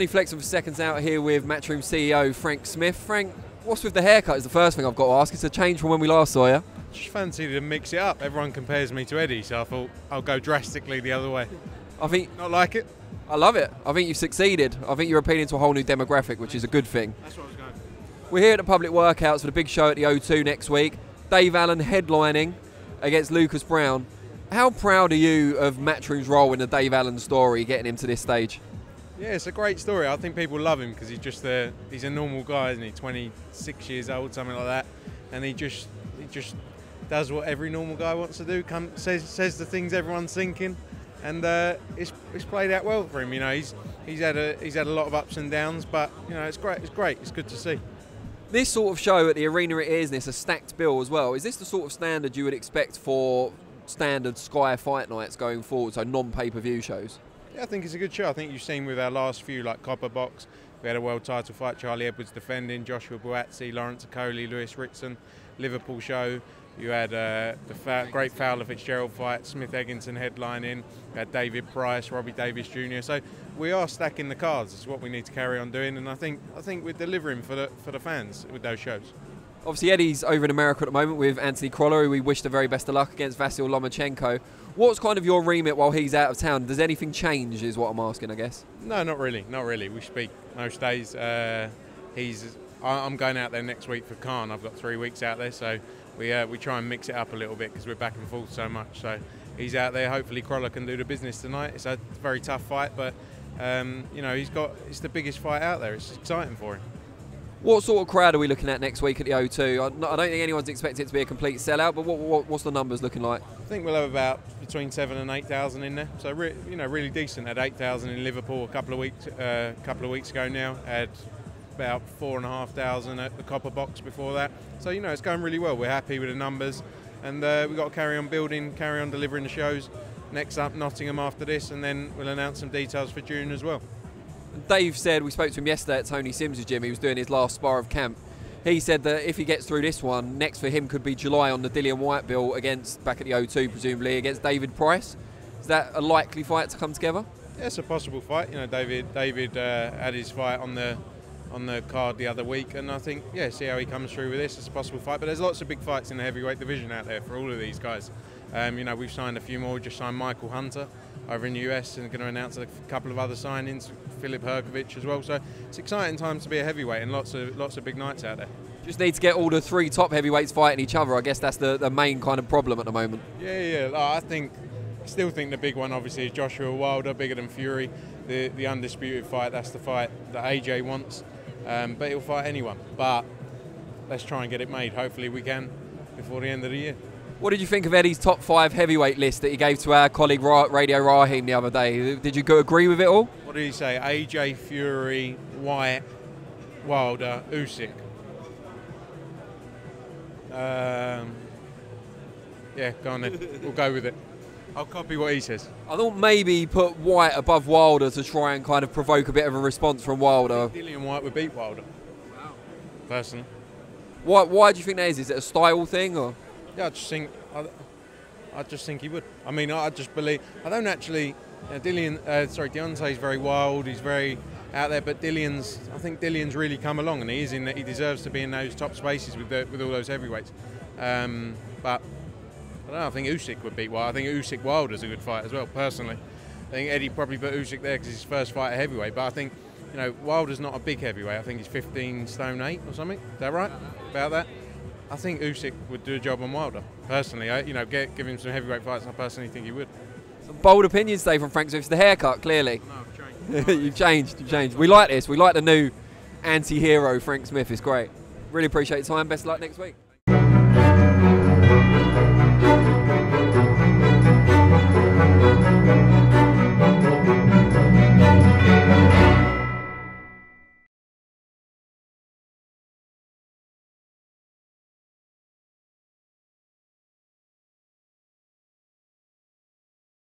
Tony Flexen for Seconds Out here with Matchroom CEO Frank Smith. Frank, what's with the haircut is the first thing I've got to ask. It's a change from when we last saw you. Just fancied to mix it up. Everyone compares me to Eddie, so I thought I'll go drastically the other way. Not like it? I love it. I think you've succeeded. I think you're appealing to a whole new demographic, which is a good thing. That's what I was going for. We're here at the public workouts for the big show at the O2 next week. Dave Allen headlining against Lucas Brown. How proud are you of Matchroom's role in the Dave Allen story, getting him to this stage? Yeah, it's a great story. I think people love him because he's a normal guy, isn't he? 26 years old, something like that, and he just does what every normal guy wants to do. Says the things everyone's thinking, and it's played out well for him. You know, he's had a lot of ups and downs, but you know, it's great. It's great. It's good to see. This sort of show at the arena it is, and it's a stacked bill as well. Is this the sort of standard you would expect for standard Sky fight nights going forward, so non-pay-per-view shows? Yeah, I think it's a good show. I think you've seen with our last few, like Copper Box, we had a world title fight, Charlie Edwards defending, Joshua Buatsi, Lawrence Okoli, Lewis Ritson, Liverpool show. You had the great Fowler Fitzgerald fight, Smith Egginton headlining, you had David Price, Robbie Davis Jr. So we are stacking the cards. It's what we need to carry on doing, and I think we're delivering for the fans with those shows. Obviously, Eddie's over in America at the moment with Anthony Crolla, who we wish the very best of luck against Vasyl Lomachenko. What's kind of your remit while he's out of town? Does anything change, is what I'm asking, I guess? No, not really. Not really. We speak most days. I'm going out there next week for Khan. I've got 3 weeks out there, so we try and mix it up a little bit because we're back and forth so much. So he's out there. Hopefully, Crolla can do the business tonight. It's a very tough fight, but you know, it's the biggest fight out there. It's exciting for him. What sort of crowd are we looking at next week at the O2? I don't think anyone's expecting it to be a complete sellout, but what's the numbers looking like? I think we'll have about between 7,000 and 8,000 in there. So you know, really decent. At 8,000 in Liverpool a couple of weeks ago now. Had about 4,500 at the Copper Box before that. So you know, it's going really well. We're happy with the numbers, and we've got to carry on building, carry on delivering the shows. Next up, Nottingham after this, and then we'll announce some details for June as well. Dave said, we spoke to him yesterday at Tony Sims' gym, he was doing his last spar of camp. He said that if he gets through this one, next for him could be July on the Dillian Whyte bill back at the O2 presumably, against David Price. Is that a likely fight to come together? Yeah, it's a possible fight. You know, David had his fight on the card the other week, and I think, yeah, see how he comes through with this. It's a possible fight, but there's lots of big fights in the heavyweight division out there for all of these guys. You know, we've signed a few more. We just signed Michael Hunter over in the US and going to announce a couple of other signings, Filip Hrgovic as well. So it's exciting times to be a heavyweight, and lots of big nights out there. Just need to get all the 3 top heavyweights fighting each other. I guess that's the main kind of problem at the moment. Yeah. I still think the big one obviously is Joshua Wilder, bigger than Fury, the undisputed fight. That's the fight that AJ wants, but he'll fight anyone. But let's try and get it made. Hopefully we can before the end of the year. What did you think of Eddie's top 5 heavyweight list that he gave to our colleague Radio Raheem the other day? Did you agree with it all? What did he say? AJ, Fury, Whyte, Wilder, Usyk. Yeah, go on then. We'll go with it. I'll copy what he says. I thought maybe put Whyte above Wilder to try and kind of provoke a bit of a response from Wilder. Dillian Whyte would beat Wilder. Wow. Personally. Why do you think that is? Is it a style thing or? Yeah, I just think he would. I mean, I just believe. I don't actually. Deontay's very wild. He's very out there, but I think Dillian's really come along, and he deserves to be in those top spaces with all those heavyweights. But I don't know. I think Usyk would beat Wilder. I think Usyk Wilder's a good fight as well. Personally, I think Eddie probably put Usyk there because it's his first fight at heavyweight. But I think, you know, Wilder's not a big heavyweight. I think he's 15 stone 8 or something. Is that right? About that. I think Usyk would do a job on Wilder. Personally, you know, give him some heavyweight fights. I personally think he would. Some bold opinions today from Frank Smith. It's the haircut, clearly. No, I've changed. You've changed. We like this. We like the new anti-hero Frank Smith. It's great. Really appreciate your time. Best of luck next week.